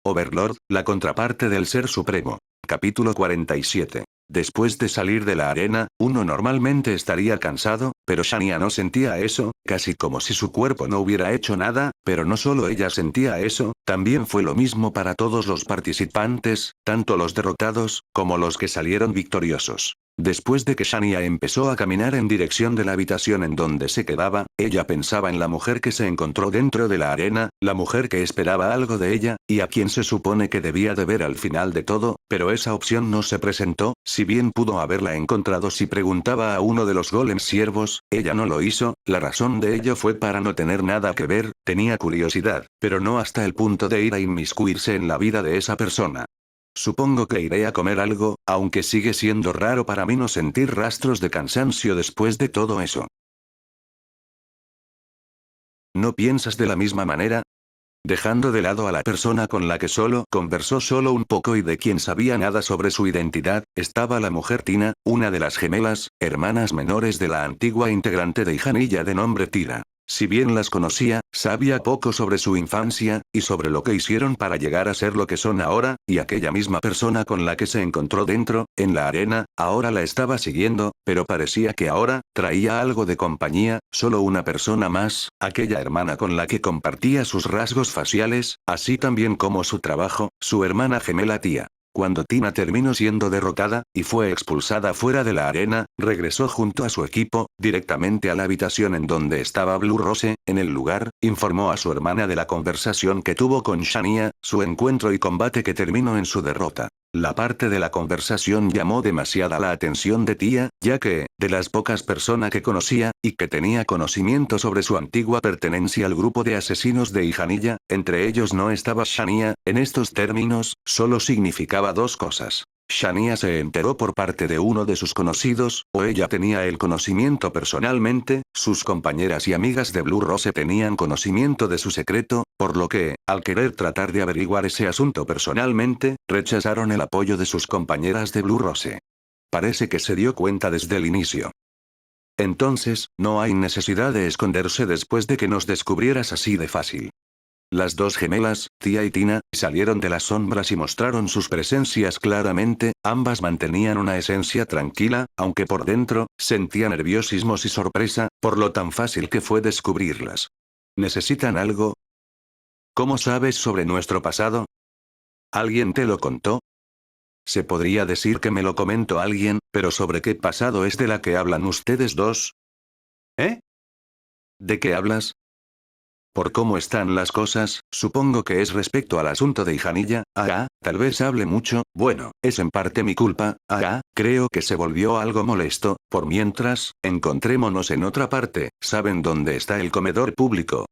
Overlord, la contraparte del Ser Supremo. Capítulo 47. Después de salir de la arena, uno normalmente estaría cansado, pero Shania no sentía eso, casi como si su cuerpo no hubiera hecho nada, pero no solo ella sentía eso, también fue lo mismo para todos los participantes, tanto los derrotados, como los que salieron victoriosos. Después de que Shania empezó a caminar en dirección de la habitación en donde se quedaba, ella pensaba en la mujer que se encontró dentro de la arena, la mujer que esperaba algo de ella, y a quien se supone que debía de ver al final de todo, pero esa opción no se presentó, si bien pudo haberla encontrado si preguntaba a uno de los golems siervos, ella no lo hizo, la razón de ello fue para no tener nada que ver, tenía curiosidad, pero no hasta el punto de ir a inmiscuirse en la vida de esa persona. Supongo que iré a comer algo, aunque sigue siendo raro para mí no sentir rastros de cansancio después de todo eso. ¿No piensas de la misma manera? Dejando de lado a la persona con la que solo conversó solo un poco y de quien sabía nada sobre su identidad, estaba la mujer Tina, una de las gemelas, hermanas menores de la antigua integrante de Hijanilla de nombre Tina. Si bien las conocía, sabía poco sobre su infancia, y sobre lo que hicieron para llegar a ser lo que son ahora, y aquella misma persona con la que se encontró dentro, en la arena, ahora la estaba siguiendo, pero parecía que ahora, traía algo de compañía, solo una persona más, aquella hermana con la que compartía sus rasgos faciales, así también como su trabajo, su hermana gemela tía. Cuando Tina terminó siendo derrotada, y fue expulsada fuera de la arena, regresó junto a su equipo, directamente a la habitación en donde estaba Blue Rose, en el lugar, informó a su hermana de la conversación que tuvo con Shania, su encuentro y combate que terminó en su derrota. La parte de la conversación llamó demasiada la atención de Tía, ya que, de las pocas personas que conocía, y que tenía conocimiento sobre su antigua pertenencia al grupo de asesinos de Hijanilla, entre ellos no estaba Shania, en estos términos, solo significaba dos cosas. Shania se enteró por parte de uno de sus conocidos, o ella tenía el conocimiento personalmente, sus compañeras y amigas de Blue Rose tenían conocimiento de su secreto, por lo que, al querer tratar de averiguar ese asunto personalmente, rechazaron el apoyo de sus compañeras de Blue Rose. Parece que se dio cuenta desde el inicio. Entonces, no hay necesidad de esconderse después de que nos descubrieras así de fácil. Las dos gemelas, Tia y Tina, salieron de las sombras y mostraron sus presencias claramente, ambas mantenían una esencia tranquila, aunque por dentro, sentía nerviosismos y sorpresa, por lo tan fácil que fue descubrirlas. ¿Necesitan algo? ¿Cómo sabes sobre nuestro pasado? ¿Alguien te lo contó? Se podría decir que me lo comentó alguien, pero ¿sobre qué pasado es de la que hablan ustedes dos? ¿Eh? ¿De qué hablas? Por cómo están las cosas, supongo que es respecto al asunto de Hijanilla, tal vez hable mucho, bueno, es en parte mi culpa, creo que se volvió algo molesto, por mientras, encontrémonos en otra parte, ¿saben dónde está el comedor público?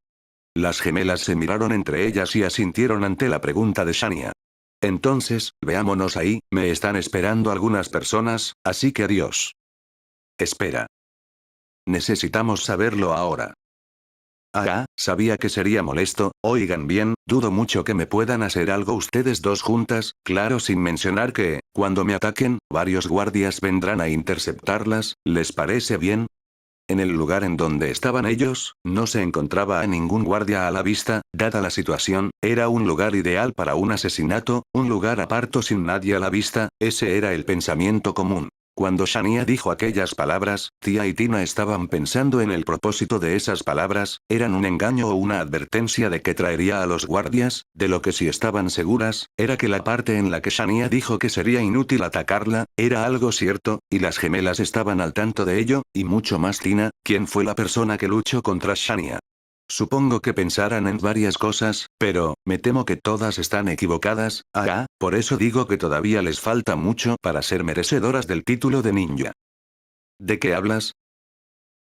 Las gemelas se miraron entre ellas y asintieron ante la pregunta de Shania. Entonces, veámonos ahí, me están esperando algunas personas, así que adiós. Espera. Necesitamos saberlo ahora. Sabía que sería molesto, oigan bien, dudo mucho que me puedan hacer algo ustedes dos juntas, claro sin mencionar que, cuando me ataquen, varios guardias vendrán a interceptarlas, ¿les parece bien? En el lugar en donde estaban ellos, no se encontraba a ningún guardia a la vista, dada la situación, era un lugar ideal para un asesinato, un lugar aparto sin nadie a la vista, ese era el pensamiento común. Cuando Shania dijo aquellas palabras, Tia y Tina estaban pensando en el propósito de esas palabras, eran un engaño o una advertencia de que traería a los guardias, de lo que sí estaban seguras, era que la parte en la que Shania dijo que sería inútil atacarla, era algo cierto, y las gemelas estaban al tanto de ello, y mucho más Tina, quien fue la persona que luchó contra Shania. Supongo que pensarán en varias cosas, pero, me temo que todas están equivocadas, por eso digo que todavía les falta mucho para ser merecedoras del título de ninja. ¿De qué hablas?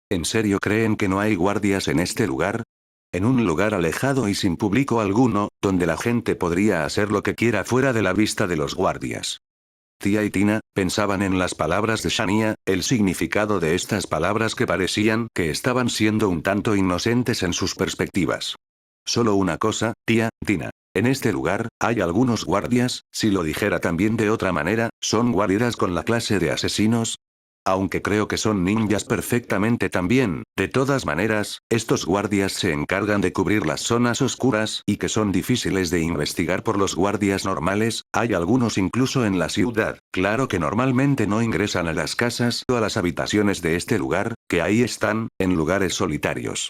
¿En serio creen que no hay guardias en este lugar? En un lugar alejado y sin público alguno, donde la gente podría hacer lo que quiera fuera de la vista de los guardias. Tia y Tina, pensaban en las palabras de Shania, el significado de estas palabras que parecían que estaban siendo un tanto inocentes en sus perspectivas. Solo una cosa, Tina. En este lugar, hay algunos guardias, si lo dijera también de otra manera, ¿son guaridas con la clase de asesinos? Aunque creo que son ninjas perfectamente también, de todas maneras, estos guardias se encargan de cubrir las zonas oscuras y que son difíciles de investigar por los guardias normales, hay algunos incluso en la ciudad. Claro que normalmente no ingresan a las casas o a las habitaciones de este lugar, que ahí están, en lugares solitarios.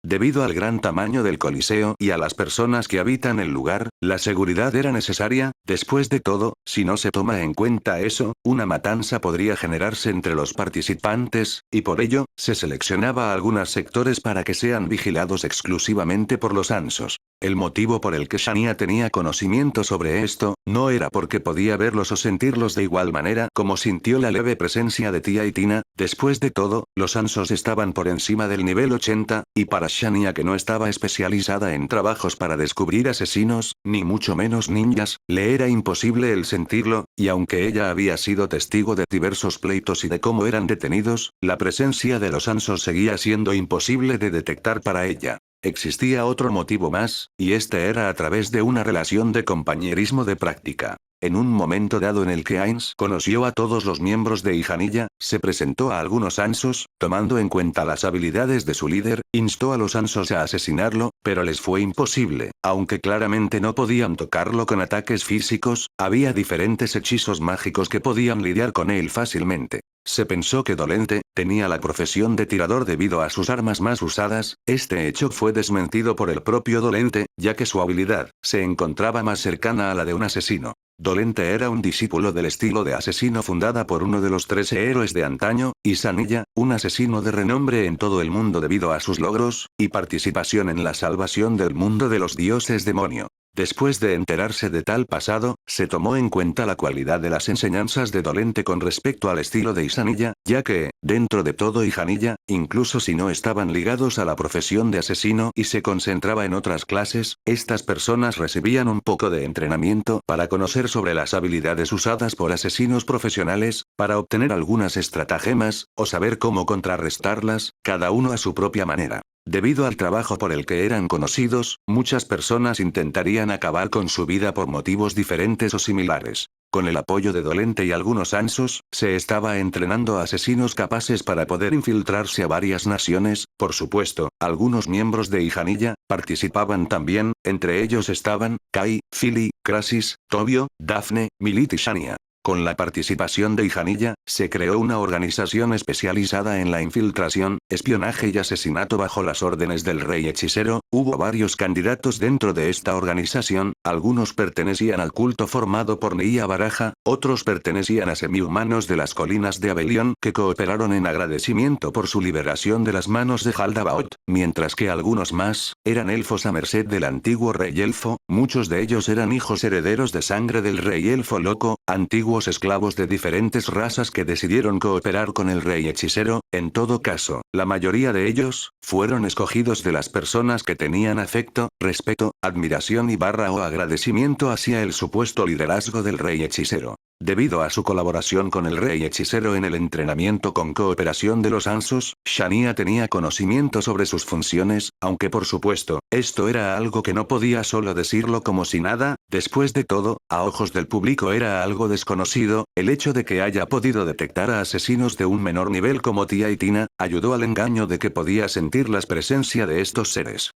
Debido al gran tamaño del coliseo y a las personas que habitan el lugar, la seguridad era necesaria. Después de todo, si no se toma en cuenta eso, una matanza podría generarse entre los participantes, y por ello, se seleccionaba algunos sectores para que sean vigilados exclusivamente por los Ansos. El motivo por el que Shania tenía conocimiento sobre esto, no era porque podía verlos o sentirlos de igual manera como sintió la leve presencia de Tia y Tina. Después de todo, los Ansos estaban por encima del nivel 80, y para Shania, que no estaba especializada en trabajos para descubrir asesinos, ni mucho menos ninjas, le era imposible el sentirlo, y aunque ella había sido testigo de diversos pleitos y de cómo eran detenidos, la presencia de los Ansos seguía siendo imposible de detectar para ella. Existía otro motivo más, y este era a través de una relación de compañerismo de práctica. En un momento dado en el que Ainz conoció a todos los miembros de Ijanilla, se presentó a algunos Ansos, tomando en cuenta las habilidades de su líder, instó a los Ansos a asesinarlo, pero les fue imposible. Aunque claramente no podían tocarlo con ataques físicos, había diferentes hechizos mágicos que podían lidiar con él fácilmente. Se pensó que Dolente tenía la profesión de tirador debido a sus armas más usadas. Este hecho fue desmentido por el propio Dolente, ya que su habilidad se encontraba más cercana a la de un asesino. Dolente era un discípulo del estilo de asesino fundada por uno de los 13 héroes de antaño, Isanilla, un asesino de renombre en todo el mundo debido a sus logros y participación en la salvación del mundo de los dioses demonio. Después de enterarse de tal pasado, se tomó en cuenta la cualidad de las enseñanzas de Dolente con respecto al estilo de Isanilla, ya que, dentro de todo Ijanilla, incluso si no estaban ligados a la profesión de asesino y se concentraba en otras clases, estas personas recibían un poco de entrenamiento para conocer sobre las habilidades usadas por asesinos profesionales, para obtener algunas estratagemas, o saber cómo contrarrestarlas, cada uno a su propia manera. Debido al trabajo por el que eran conocidos, muchas personas intentarían acabar con su vida por motivos diferentes o similares. Con el apoyo de Dolente y algunos Ansos, se estaba entrenando a asesinos capaces para poder infiltrarse a varias naciones. Por supuesto, algunos miembros de Ijanilla participaban también, entre ellos estaban Kai, Philly, Krasis, Tobio, Daphne, Milit y Shania. Con la participación de Ijanilla, se creó una organización especializada en la infiltración, espionaje y asesinato bajo las órdenes del rey hechicero. Hubo varios candidatos dentro de esta organización, algunos pertenecían al culto formado por Nia Baraja, otros pertenecían a semihumanos de las colinas de Abelión que cooperaron en agradecimiento por su liberación de las manos de Haldabaoth, mientras que algunos más, eran elfos a merced del antiguo rey elfo. Muchos de ellos eran hijos herederos de sangre del rey elfo loco, antiguos esclavos de diferentes razas que decidieron cooperar con el rey hechicero. En todo caso, la mayoría de ellos fueron escogidos de las personas que tenían afecto, respeto, admiración y o agradecimiento hacia el supuesto liderazgo del rey hechicero. Debido a su colaboración con el rey hechicero en el entrenamiento con cooperación de los Ansos, Shania tenía conocimiento sobre sus funciones, aunque por supuesto, esto era algo que no podía solo decirlo como si nada. Después de todo, a ojos del público era algo desconocido. El hecho de que haya podido detectar a asesinos de un menor nivel como Tia y Tina, ayudó al engaño de que podía sentir la presencia de estos seres.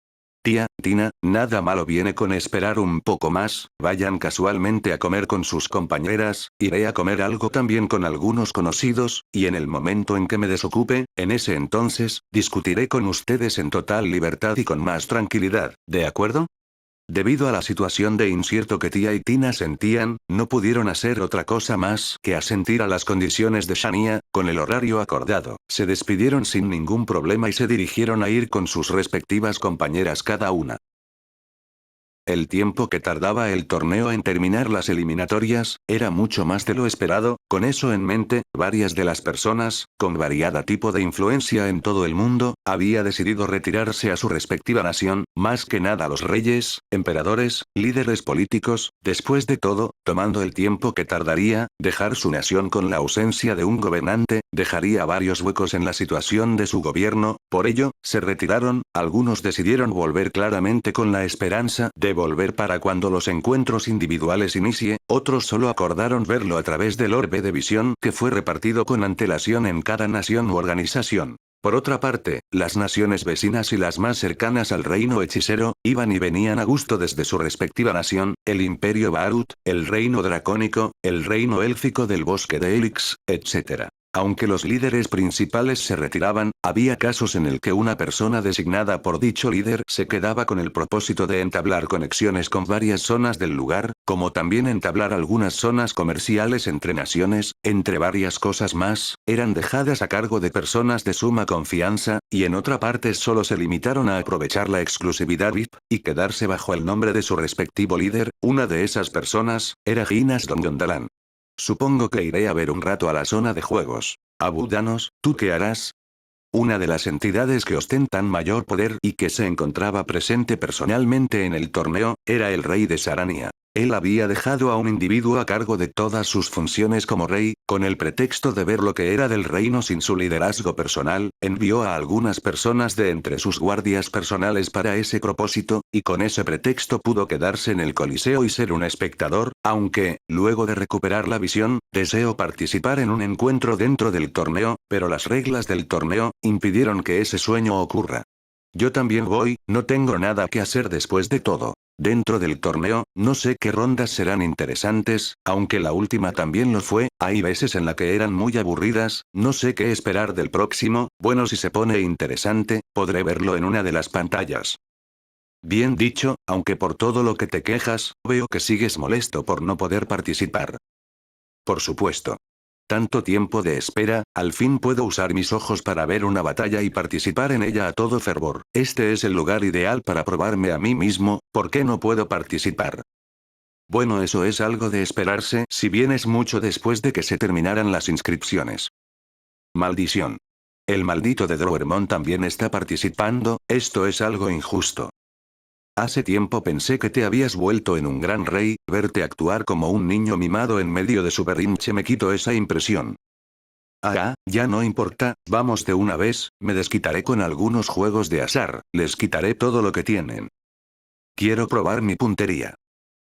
Tia, Tina, nada malo viene con esperar un poco más. Vayan casualmente a comer con sus compañeras, iré a comer algo también con algunos conocidos, y en el momento en que me desocupe, en ese entonces, discutiré con ustedes en total libertad y con más tranquilidad, ¿de acuerdo? Debido a la situación de incierto que Tia y Tina sentían, no pudieron hacer otra cosa más que asentir a las condiciones de Shania. Con el horario acordado, se despidieron sin ningún problema y se dirigieron a ir con sus respectivas compañeras cada una. El tiempo que tardaba el torneo en terminar las eliminatorias, era mucho más de lo esperado. Con eso en mente, varias de las personas, con variada tipo de influencia en todo el mundo, había decidido retirarse a su respectiva nación, más que nada los reyes, emperadores, líderes políticos. Después de todo, tomando el tiempo que tardaría, dejar su nación con la ausencia de un gobernante, dejaría varios huecos en la situación de su gobierno. Por ello, se retiraron. Algunos decidieron volver claramente con la esperanza de volver para cuando los encuentros individuales inicie, otros solo acordaron verlo a través del orbe de visión que fue repartido con antelación en cada nación u organización. Por otra parte, las naciones vecinas y las más cercanas al reino hechicero, iban y venían a gusto desde su respectiva nación, el imperio Baarut, el reino dracónico, el reino élfico del bosque de Helix, etc. Aunque los líderes principales se retiraban, había casos en el que una persona designada por dicho líder se quedaba con el propósito de entablar conexiones con varias zonas del lugar, como también entablar algunas zonas comerciales entre naciones, entre varias cosas más, eran dejadas a cargo de personas de suma confianza, y en otra parte solo se limitaron a aprovechar la exclusividad VIP, y quedarse bajo el nombre de su respectivo líder. Una de esas personas, era Ginas Dongondalan. Supongo que iré a ver un rato a la zona de juegos. Abu, danos, ¿tú qué harás? Una de las entidades que ostentan mayor poder y que se encontraba presente personalmente en el torneo, era el rey de Sarania. Él había dejado a un individuo a cargo de todas sus funciones como rey, con el pretexto de ver lo que era del reino sin su liderazgo personal, envió a algunas personas de entre sus guardias personales para ese propósito, y con ese pretexto pudo quedarse en el Coliseo y ser un espectador, aunque, luego de recuperar la visión, deseó participar en un encuentro dentro del torneo, pero las reglas del torneo, impidieron que ese sueño ocurra. Yo también voy, no tengo nada que hacer después de todo. Dentro del torneo, no sé qué rondas serán interesantes, aunque la última también lo fue, hay veces en la que eran muy aburridas, no sé qué esperar del próximo, bueno si se pone interesante, podré verlo en una de las pantallas. Bien dicho, aunque por todo lo que te quejas, veo que sigues molesto por no poder participar. Por supuesto. Tanto tiempo de espera, al fin puedo usar mis ojos para ver una batalla y participar en ella a todo fervor. Este es el lugar ideal para probarme a mí mismo, ¿por qué no puedo participar? Bueno, eso es algo de esperarse, si bien es mucho después de que se terminaran las inscripciones. Maldición. El maldito de Drowermon también está participando, esto es algo injusto. Hace tiempo pensé que te habías vuelto en un gran rey, verte actuar como un niño mimado en medio de su berrinche me quito esa impresión. Ah, ya no importa, vamos de una vez, me desquitaré con algunos juegos de azar, les quitaré todo lo que tienen. Quiero probar mi puntería.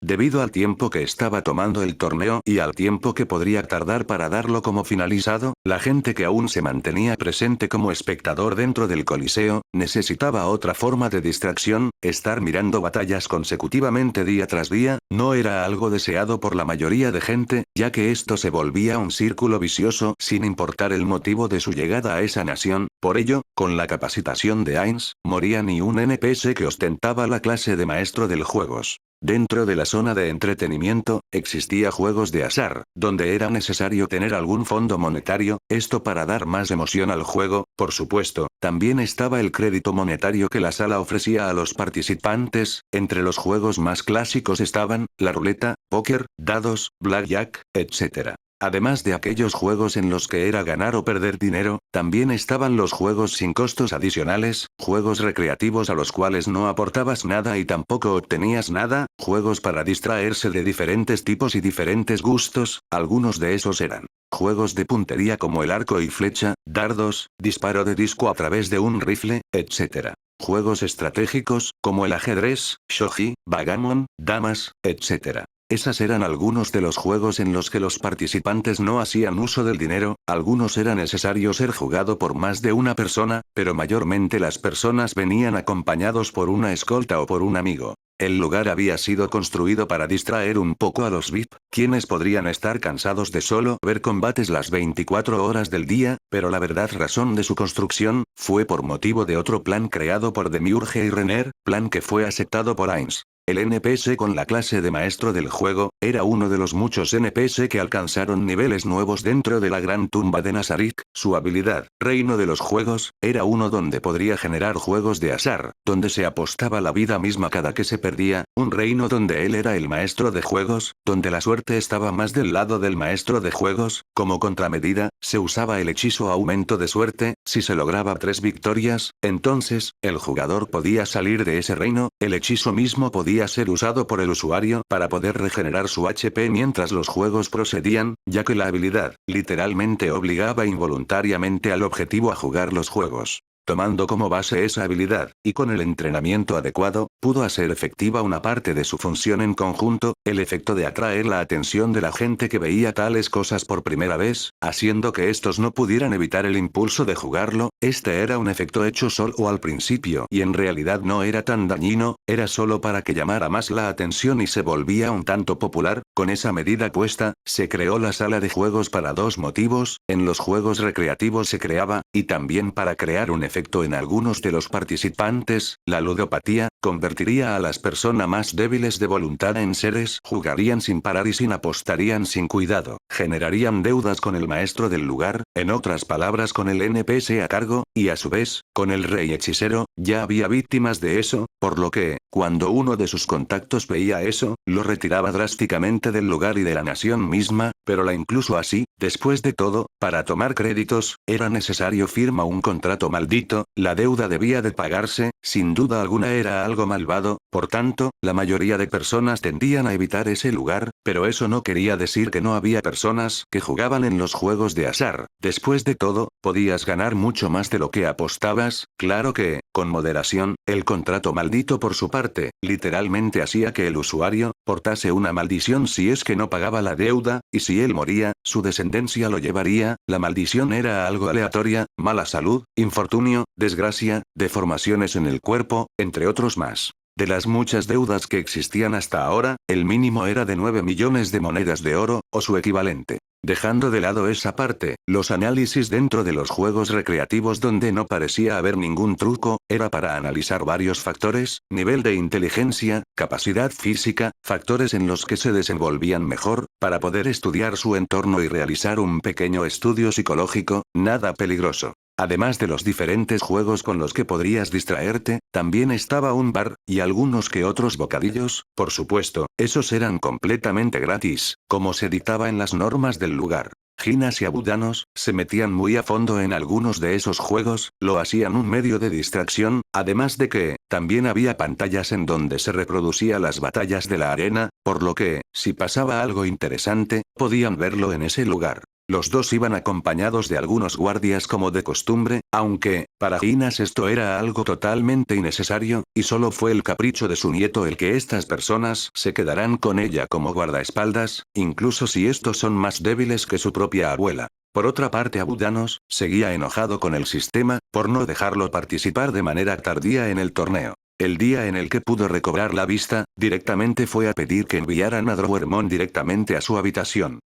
Debido al tiempo que estaba tomando el torneo y al tiempo que podría tardar para darlo como finalizado, la gente que aún se mantenía presente como espectador dentro del Coliseo, necesitaba otra forma de distracción, estar mirando batallas consecutivamente día tras día, no era algo deseado por la mayoría de gente, ya que esto se volvía un círculo vicioso sin importar el motivo de su llegada a esa nación, por ello, con la capacitación de Ainz, moría ni un NPC que ostentaba la clase de maestro del juegos. Dentro de la zona de entretenimiento, existía juegos de azar, donde era necesario tener algún fondo monetario, esto para dar más emoción al juego, por supuesto, también estaba el crédito monetario que la sala ofrecía a los participantes, entre los juegos más clásicos estaban, la ruleta, póker, dados, blackjack, etc. Además de aquellos juegos en los que era ganar o perder dinero, también estaban los juegos sin costos adicionales, juegos recreativos a los cuales no aportabas nada y tampoco obtenías nada, juegos para distraerse de diferentes tipos y diferentes gustos, algunos de esos eran juegos de puntería como el arco y flecha, dardos, disparo de disco a través de un rifle, etc. Juegos estratégicos, como el ajedrez, shogi, bagamon, damas, etc. Esas eran algunos de los juegos en los que los participantes no hacían uso del dinero, algunos era necesario ser jugado por más de una persona, pero mayormente las personas venían acompañados por una escolta o por un amigo. El lugar había sido construido para distraer un poco a los VIP, quienes podrían estar cansados de solo ver combates las 24 horas del día, pero la verdad razón de su construcción, fue por motivo de otro plan creado por Demiurge y Renner, plan que fue aceptado por Ainz. El NPC con la clase de maestro del juego, era uno de los muchos NPC que alcanzaron niveles nuevos dentro de la gran tumba de Nazarik, su habilidad, reino de los juegos, era uno donde podría generar juegos de azar, donde se apostaba la vida misma cada que se perdía, un reino donde él era el maestro de juegos, donde la suerte estaba más del lado del maestro de juegos, como contramedida, se usaba el hechizo aumento de suerte, si se lograba 3 victorias, entonces, el jugador podía salir de ese reino, el hechizo mismo podía ser usado por el usuario para poder regenerar su HP mientras los juegos procedían, ya que la habilidad, literalmente obligaba involuntariamente al objetivo a jugar los juegos. Tomando como base esa habilidad, y con el entrenamiento adecuado, pudo hacer efectiva una parte de su función en conjunto, el efecto de atraer la atención de la gente que veía tales cosas por primera vez, haciendo que estos no pudieran evitar el impulso de jugarlo. Este era un efecto hecho solo al principio y en realidad no era tan dañino, era solo para que llamara más la atención y se volvía un tanto popular. Con esa medida puesta, se creó la sala de juegos para dos motivos: en los juegos recreativos se creaba, y también para crear un efecto en algunos de los participantes. La ludopatía convertiría a las personas más débiles de voluntad en seres, jugarían sin parar y sin apostarían sin cuidado, generarían deudas con el maestro del lugar, en otras palabras con el NPC a cargo, y a su vez, con el rey hechicero. Ya había víctimas de eso, por lo que, cuando uno de sus contactos veía eso, lo retiraba drásticamente del lugar y de la nación misma, pero incluso así, después de todo, para tomar créditos, era necesario firmar un contrato maldito, la deuda debía de pagarse, sin duda alguna era algo malvado, por tanto, la mayoría de personas tendían a evitar ese lugar, pero eso no quería decir que no había personas que jugaban en los juegos de azar. Después de todo, podías ganar mucho más de lo que apostabas, claro que, con moderación. El contrato maldito por su parte, literalmente hacía que el usuario portase una maldición si es que no pagaba la deuda, y si él moría, su descendencia lo llevaría. La maldición era algo aleatoria: mala salud, infortunio, desgracia, deformaciones en el cuerpo, entre otros más. De las muchas deudas que existían hasta ahora, el mínimo era de 9 millones de monedas de oro, o su equivalente. Dejando de lado esa parte, los análisis dentro de los juegos recreativos donde no parecía haber ningún truco, era para analizar varios factores: nivel de inteligencia, capacidad física, factores en los que se desenvolvían mejor, para poder estudiar su entorno y realizar un pequeño estudio psicológico. Nada peligroso. Además de los diferentes juegos con los que podrías distraerte, también estaba un bar, y algunos que otros bocadillos, por supuesto, esos eran completamente gratis, como se dictaba en las normas del lugar. Ginas y abudanos se metían muy a fondo en algunos de esos juegos, lo hacían un medio de distracción, además de que, también había pantallas en donde se reproducía las batallas de la arena, por lo que, si pasaba algo interesante, podían verlo en ese lugar. Los dos iban acompañados de algunos guardias como de costumbre, aunque, para Ginas esto era algo totalmente innecesario, y solo fue el capricho de su nieto el que estas personas se quedaran con ella como guardaespaldas, incluso si estos son más débiles que su propia abuela. Por otra parte, Abudanos seguía enojado con el sistema, por no dejarlo participar de manera tardía en el torneo. El día en el que pudo recobrar la vista, directamente fue a pedir que enviaran a Drowermon directamente a su habitación.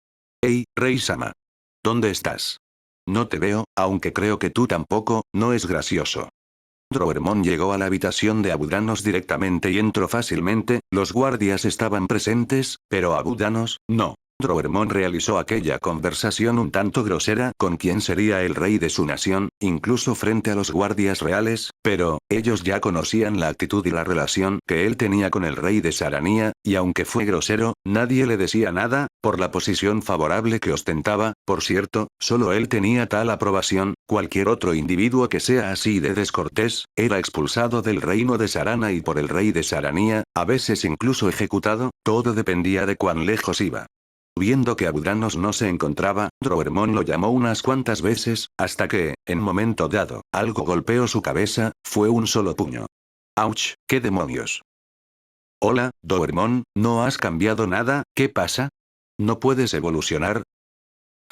«Hey, Rei-sama. ¿Dónde estás? No te veo, aunque creo que tú tampoco, no es gracioso». Drowermon llegó a la habitación de Abudanos directamente y entró fácilmente. Los guardias estaban presentes, pero Abudanos, no. Drowermon realizó aquella conversación un tanto grosera con quien sería el rey de su nación, incluso frente a los guardias reales, pero, ellos ya conocían la actitud y la relación que él tenía con el rey de Sarania, y aunque fue grosero, nadie le decía nada, por la posición favorable que ostentaba. Por cierto, solo él tenía tal aprobación. Cualquier otro individuo que sea así de descortés, era expulsado del reino de Sarana y por el rey de Sarania, a veces incluso ejecutado. Todo dependía de cuán lejos iba. Viendo que Abudanos no se encontraba, Drowermon lo llamó unas cuantas veces, hasta que, en momento dado, algo golpeó su cabeza. Fue un solo puño. ¡Auch! ¿Qué demonios? Hola, Drowermon, ¿no has cambiado nada? ¿Qué pasa? ¿No puedes evolucionar?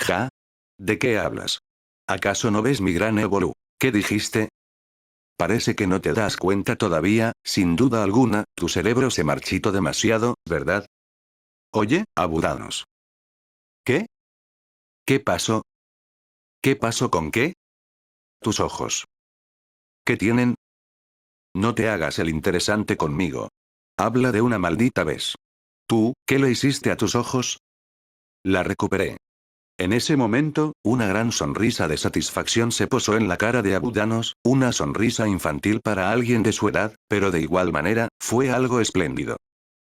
¿Ja? ¿De qué hablas? ¿Acaso no ves mi gran evolu? ¿Qué dijiste? Parece que no te das cuenta todavía. Sin duda alguna, tu cerebro se marchitó demasiado, ¿verdad? Oye, Abudanos. ¿Qué? ¿Qué pasó? ¿Qué pasó con qué? Tus ojos. ¿Qué tienen? No te hagas el interesante conmigo. Habla de una maldita vez. ¿Tú, qué le hiciste a tus ojos? La recuperé. En ese momento, una gran sonrisa de satisfacción se posó en la cara de Abudanos, una sonrisa infantil para alguien de su edad, pero de igual manera, fue algo espléndido.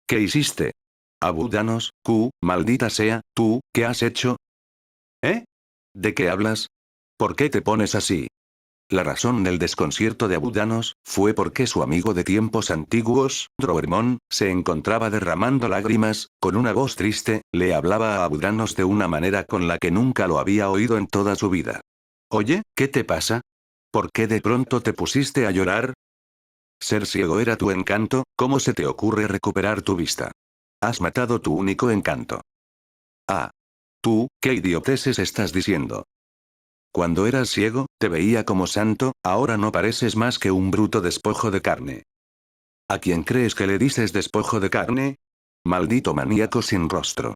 ¿Qué hiciste? Abudanos, maldita sea, ¿tú, qué has hecho? ¿Eh? ¿De qué hablas? ¿Por qué te pones así? La razón del desconcierto de Abudanos fue porque su amigo de tiempos antiguos, Drowermon, se encontraba derramando lágrimas. Con una voz triste, le hablaba a Abudanos de una manera con la que nunca lo había oído en toda su vida. Oye, ¿qué te pasa? ¿Por qué de pronto te pusiste a llorar? Ser ciego era tu encanto, ¿cómo se te ocurre recuperar tu vista? Has matado tu único encanto. Ah. Tú, ¿qué idioteces estás diciendo? Cuando eras ciego, te veía como santo, ahora no pareces más que un bruto despojo de carne. ¿A quién crees que le dices despojo de carne? Maldito maníaco sin rostro.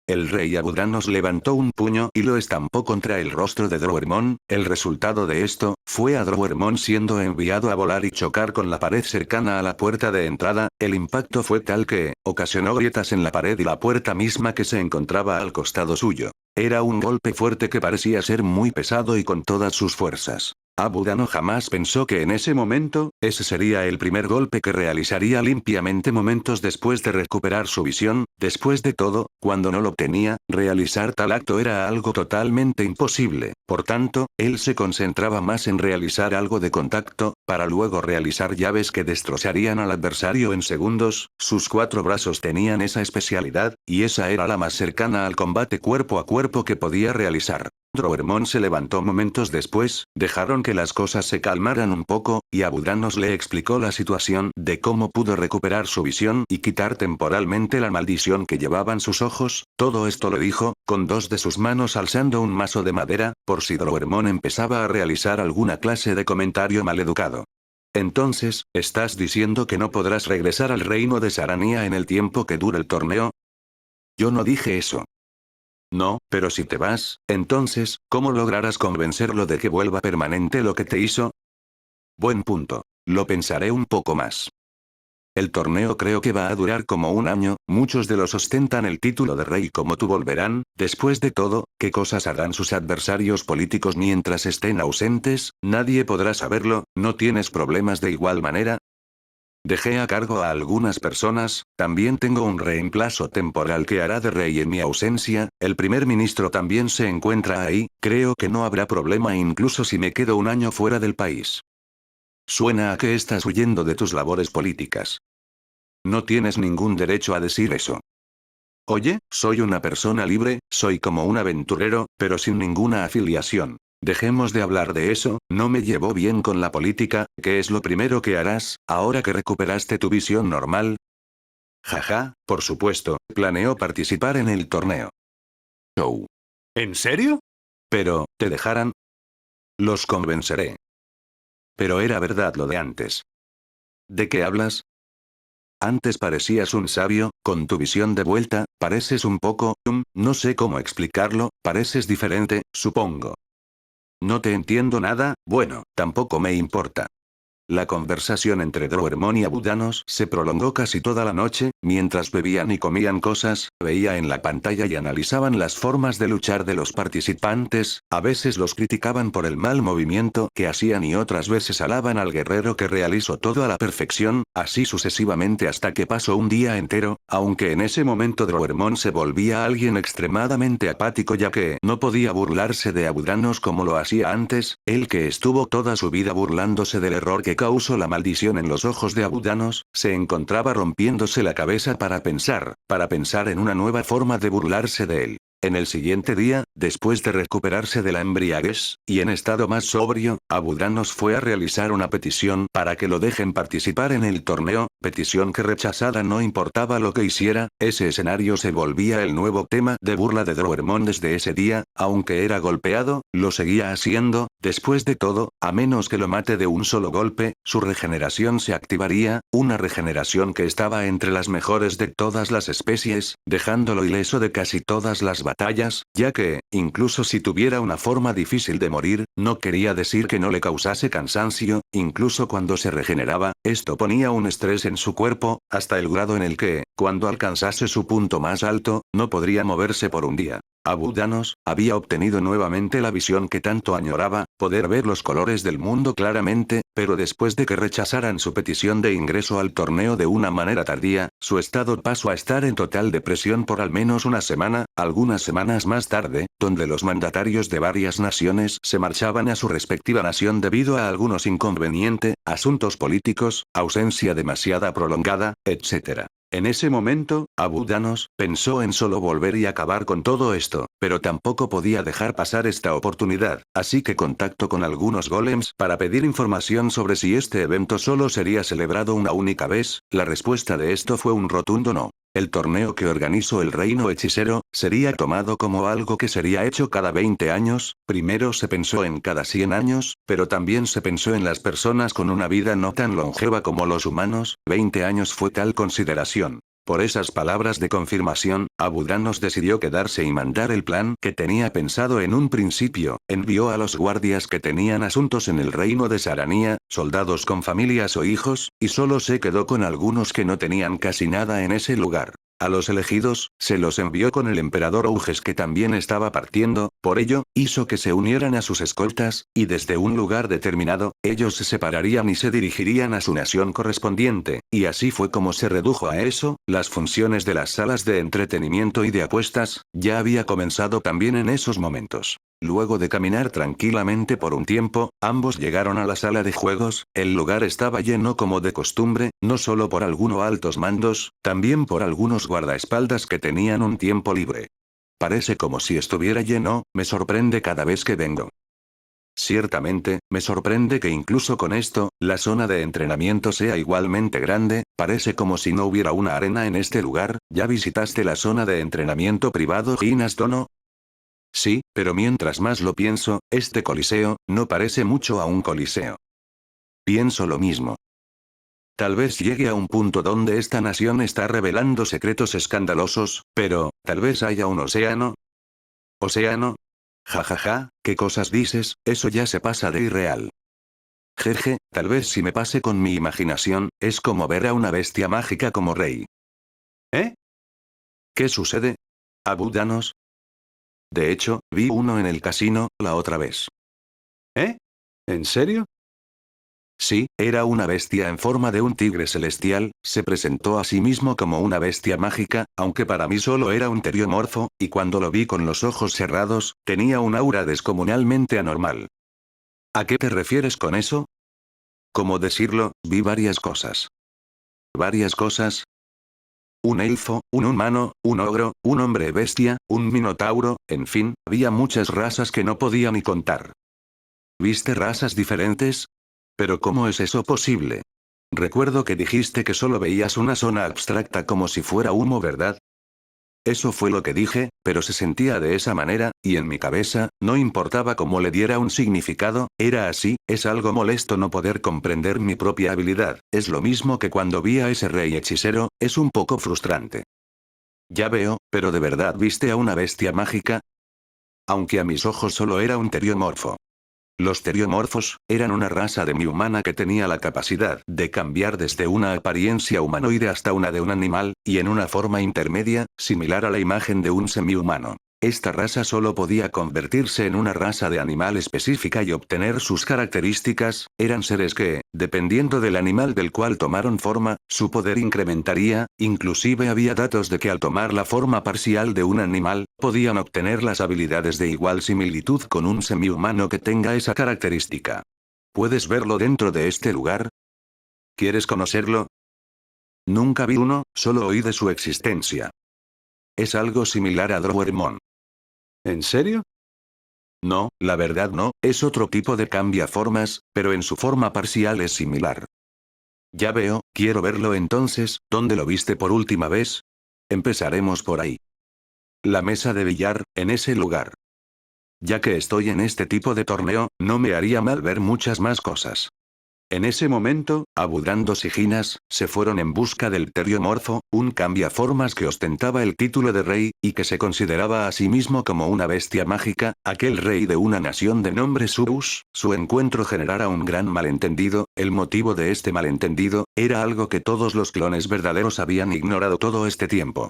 El rey Abudanos levantó un puño y lo estampó contra el rostro de Drowermon. El resultado de esto, fue a Drowermon siendo enviado a volar y chocar con la pared cercana a la puerta de entrada. El impacto fue tal que, ocasionó grietas en la pared y la puerta misma que se encontraba al costado suyo. Era un golpe fuerte que parecía ser muy pesado y con todas sus fuerzas. Abudano jamás pensó que en ese momento, ese sería el primer golpe que realizaría limpiamente momentos después de recuperar su visión. Después de todo, cuando no lo tenía, realizar tal acto era algo totalmente imposible. Por tanto, él se concentraba más en realizar algo de contacto, para luego realizar llaves que destrozarían al adversario en segundos. Sus 4 brazos tenían esa especialidad, y esa era la más cercana al combate cuerpo a cuerpo que podía realizar. Drowermon se levantó momentos después, dejaron que las cosas se calmaran un poco, y Abudanos le explicó la situación de cómo pudo recuperar su visión y quitar temporalmente la maldición que llevaban sus ojos. Todo esto lo dijo, con 2 de sus manos alzando un mazo de madera, por si Drowermon empezaba a realizar alguna clase de comentario maleducado. Entonces, ¿estás diciendo que no podrás regresar al reino de Sarania en el tiempo que dure el torneo? Yo no dije eso. No, pero si te vas, entonces, ¿cómo lograrás convencerlo de que vuelva permanente lo que te hizo? Buen punto. Lo pensaré un poco más. El torneo creo que va a durar como un año, muchos de los ostentan el título de rey como tú volverán. Después de todo, ¿qué cosas harán sus adversarios políticos mientras estén ausentes? Nadie podrá saberlo. ¿No tienes problemas de igual manera? Dejé a cargo a algunas personas, también tengo un reemplazo temporal que hará de rey en mi ausencia. El primer ministro también se encuentra ahí, creo que no habrá problema incluso si me quedo un año fuera del país. Suena a que estás huyendo de tus labores políticas. No tienes ningún derecho a decir eso. Oye, soy una persona libre, soy como un aventurero, pero sin ninguna afiliación. Dejemos de hablar de eso. No me llevo bien con la política. ¿Qué es lo primero que harás, ahora que recuperaste tu visión normal? Jaja, por supuesto, planeo participar en el torneo. Show. ¿En serio? Pero, ¿te dejarán? Los convenceré. Pero era verdad lo de antes. ¿De qué hablas? Antes parecías un sabio, con tu visión de vuelta, pareces un poco, no sé cómo explicarlo, pareces diferente, supongo. No te entiendo nada, bueno, tampoco me importa. La conversación entre Drowermon y Abudanos se prolongó casi toda la noche, mientras bebían y comían cosas, veía en la pantalla y analizaban las formas de luchar de los participantes. A veces los criticaban por el mal movimiento que hacían y otras veces alaban al guerrero que realizó todo a la perfección, así sucesivamente hasta que pasó un día entero, aunque en ese momento Drowermon se volvía alguien extremadamente apático ya que no podía burlarse de Abudanos como lo hacía antes, él que estuvo toda su vida burlándose del error que causó la maldición en los ojos de Abudanos, se encontraba rompiéndose la cabeza para pensar en una nueva forma de burlarse de él. En el siguiente día, después de recuperarse de la embriaguez, y en estado más sobrio, Abudanos fue a realizar una petición para que lo dejen participar en el torneo, petición que rechazada no importaba lo que hiciera. Ese escenario se volvía el nuevo tema de burla de Drowermon desde ese día, aunque era golpeado, lo seguía haciendo. Después de todo, a menos que lo mate de un solo golpe, su regeneración se activaría, una regeneración que estaba entre las mejores de todas las especies, dejándolo ileso de casi todas las batallas, ya que, incluso si tuviera una forma difícil de morir, no quería decir que no le causase cansancio. Incluso cuando se regeneraba, esto ponía un estrés en su cuerpo, hasta el grado en el que, cuando alcanzase su punto más alto, no podría moverse por un día. Abudanos había obtenido nuevamente la visión que tanto añoraba, poder ver los colores del mundo claramente, pero después de que rechazaran su petición de ingreso al torneo de una manera tardía, su estado pasó a estar en total depresión por al menos una semana. Algunas semanas más tarde, donde los mandatarios de varias naciones se marchaban a su respectiva nación debido a algunos inconvenientes, asuntos políticos, ausencia demasiada prolongada, etc. En ese momento, Abu Danos pensó en solo volver y acabar con todo esto, pero tampoco podía dejar pasar esta oportunidad, así que contactó con algunos golems para pedir información sobre si este evento solo sería celebrado una única vez. La respuesta de esto fue un rotundo no. El torneo que organizó el reino hechicero sería tomado como algo que sería hecho cada 20 años. Primero se pensó en cada 100 años, pero también se pensó en las personas con una vida no tan longeva como los humanos. 20 años fue tal consideración. Por esas palabras de confirmación, Abu Danos decidió quedarse y mandar el plan que tenía pensado en un principio. Envió a los guardias que tenían asuntos en el reino de Sarania, soldados con familias o hijos, y solo se quedó con algunos que no tenían casi nada en ese lugar. A los elegidos, se los envió con el emperador Auges que también estaba partiendo, por ello, hizo que se unieran a sus escoltas, y desde un lugar determinado, ellos se separarían y se dirigirían a su nación correspondiente, y así fue como se redujo a eso. Las funciones de las salas de entretenimiento y de apuestas, ya había comenzado también en esos momentos. Luego de caminar tranquilamente por un tiempo, ambos llegaron a la sala de juegos. El lugar estaba lleno como de costumbre, no solo por algunos altos mandos, también por algunos guardaespaldas que tenían un tiempo libre. Parece como si estuviera lleno, me sorprende cada vez que vengo. Ciertamente, me sorprende que incluso con esto, la zona de entrenamiento sea igualmente grande. Parece como si no hubiera una arena en este lugar. ¿Ya visitaste la zona de entrenamiento privado Ginas Dono? Sí, pero mientras más lo pienso, este coliseo, no parece mucho a un coliseo. Pienso lo mismo. Tal vez llegue a un punto donde esta nación está revelando secretos escandalosos, pero, tal vez haya un océano. ¿Océano? Jajaja, ¿qué cosas dices? Eso ya se pasa de irreal. Jeje, tal vez si me pase con mi imaginación, es como ver a una bestia mágica como rey. ¿Eh? ¿Qué sucede? Abu Danos. De hecho, vi uno en el casino, la otra vez. ¿Eh? ¿En serio? Sí, era una bestia en forma de un tigre celestial. Se presentó a sí mismo como una bestia mágica, aunque para mí solo era un teriomorfo, y cuando lo vi con los ojos cerrados, tenía un aura descomunalmente anormal. ¿A qué te refieres con eso? ¿Cómo decirlo? Vi varias cosas. ¿Varias cosas? Un elfo, un humano, un ogro, un hombre bestia, un minotauro, en fin, había muchas razas que no podía ni contar. ¿Viste razas diferentes? ¿Pero cómo es eso posible? Recuerdo que dijiste que solo veías una zona abstracta como si fuera humo, ¿verdad? Eso fue lo que dije, pero se sentía de esa manera, y en mi cabeza, no importaba cómo le diera un significado, era así. Es algo molesto no poder comprender mi propia habilidad. Es lo mismo que cuando vi a ese rey hechicero, es un poco frustrante. Ya veo, pero ¿de verdad viste a una bestia mágica? Aunque a mis ojos solo era un teriomorfo. Los teriomorfos, eran una raza demi-humana que tenía la capacidad de cambiar desde una apariencia humanoide hasta una de un animal, y en una forma intermedia, similar a la imagen de un semi-humano. Esta raza solo podía convertirse en una raza de animal específica y obtener sus características. Eran seres que, dependiendo del animal del cual tomaron forma, su poder incrementaría. Inclusive había datos de que al tomar la forma parcial de un animal, podían obtener las habilidades de igual similitud con un semi-humano que tenga esa característica. ¿Puedes verlo dentro de este lugar? ¿Quieres conocerlo? Nunca vi uno, solo oí de su existencia. Es algo similar a Drowermon. ¿En serio? No, la verdad no, es otro tipo de cambiaformas, pero en su forma parcial es similar. Ya veo, quiero verlo entonces. ¿Dónde lo viste por última vez? Empezaremos por ahí. La mesa de billar, en ese lugar. Ya que estoy en este tipo de torneo, no me haría mal ver muchas más cosas. En ese momento, Abu Danos y Ginas se fueron en busca del teriomorfo, un cambiaformas que ostentaba el título de rey, y que se consideraba a sí mismo como una bestia mágica, aquel rey de una nación de nombre Subus. Su encuentro generara un gran malentendido. El motivo de este malentendido era algo que todos los clones verdaderos habían ignorado todo este tiempo.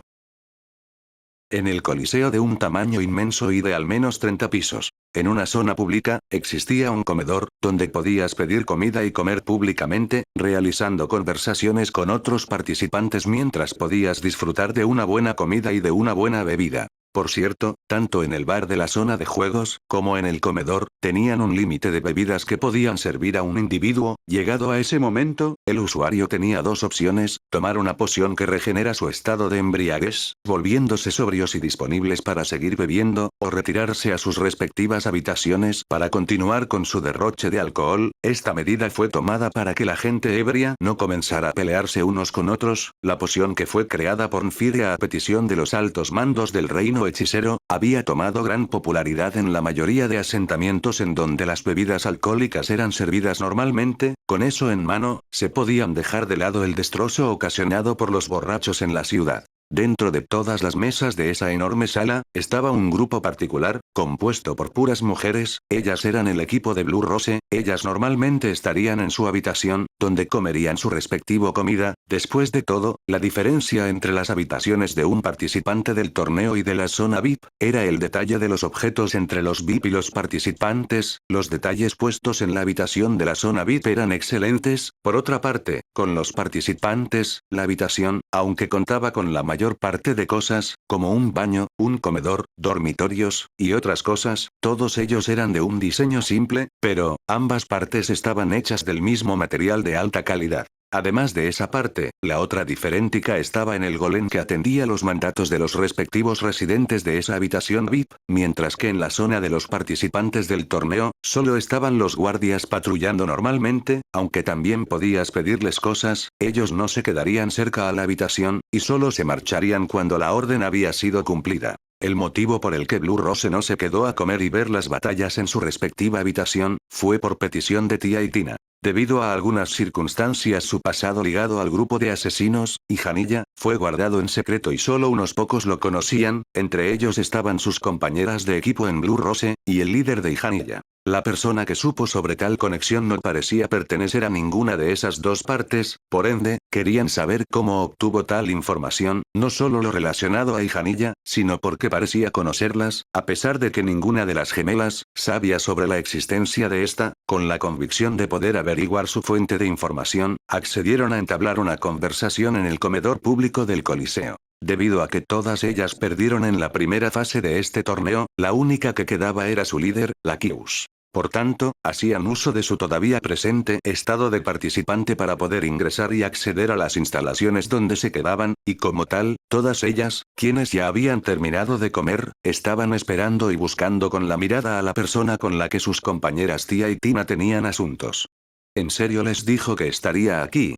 En el coliseo de un tamaño inmenso y de al menos 30 pisos, en una zona pública, existía un comedor, donde podías pedir comida y comer públicamente, realizando conversaciones con otros participantes mientras podías disfrutar de una buena comida y de una buena bebida. Por cierto, tanto en el bar de la zona de juegos, como en el comedor, tenían un límite de bebidas que podían servir a un individuo. Llegado a ese momento, el usuario tenía dos opciones: tomar una poción que regenera su estado de embriaguez, volviéndose sobrios y disponibles para seguir bebiendo, o retirarse a sus respectivas habitaciones para continuar con su derroche de alcohol. Esta medida fue tomada para que la gente ebria no comenzara a pelearse unos con otros. La poción, que fue creada por Nfire a petición de los altos mandos del reino hechicero, había tomado gran popularidad en la mayoría de asentamientos en donde las bebidas alcohólicas eran servidas normalmente. Con eso en mano, se podían dejar de lado el destrozo ocasionado por los borrachos en la ciudad. Dentro de todas las mesas de esa enorme sala, estaba un grupo particular, compuesto por puras mujeres. Ellas eran el equipo de Blue Rose. Ellas normalmente estarían en su habitación, donde comerían su respectivo comida. Después de todo, la diferencia entre las habitaciones de un participante del torneo y de la zona VIP, era el detalle de los objetos entre los VIP y los participantes. Los detalles puestos en la habitación de la zona VIP eran excelentes. Por otra parte, con los participantes, la habitación, aunque contaba con la mayor parte de cosas, como un baño, un comedor, dormitorios, y otras cosas, todos ellos eran de un diseño simple, pero, ambas partes estaban hechas del mismo material de alta calidad. Además de esa parte, la otra diferencia estaba en el golem que atendía los mandatos de los respectivos residentes de esa habitación VIP, mientras que en la zona de los participantes del torneo, solo estaban los guardias patrullando normalmente. Aunque también podías pedirles cosas, ellos no se quedarían cerca a la habitación, y solo se marcharían cuando la orden había sido cumplida. El motivo por el que Blue Rose no se quedó a comer y ver las batallas en su respectiva habitación, fue por petición de Tia y Tina. Debido a algunas circunstancias, su pasado ligado al grupo de asesinos, y Hanilla, fue guardado en secreto y solo unos pocos lo conocían. Entre ellos estaban sus compañeras de equipo en Blue Rose, y el líder de Hanilla. La persona que supo sobre tal conexión no parecía pertenecer a ninguna de esas dos partes. Por ende, querían saber cómo obtuvo tal información, no solo lo relacionado a Hanilla, sino porque parecía conocerlas, a pesar de que ninguna de las gemelas sabía sobre la existencia de esta. Con la convicción de poder averiguar su fuente de información, accedieron a entablar una conversación en el comedor público del Coliseo. Debido a que todas ellas perdieron en la primera fase de este torneo, la única que quedaba era su líder, Lakius. Por tanto, hacían uso de su todavía presente estado de participante para poder ingresar y acceder a las instalaciones donde se quedaban, y como tal, todas ellas, quienes ya habían terminado de comer, estaban esperando y buscando con la mirada a la persona con la que sus compañeras Tia y Tina tenían asuntos. ¿En serio les dijo que estaría aquí?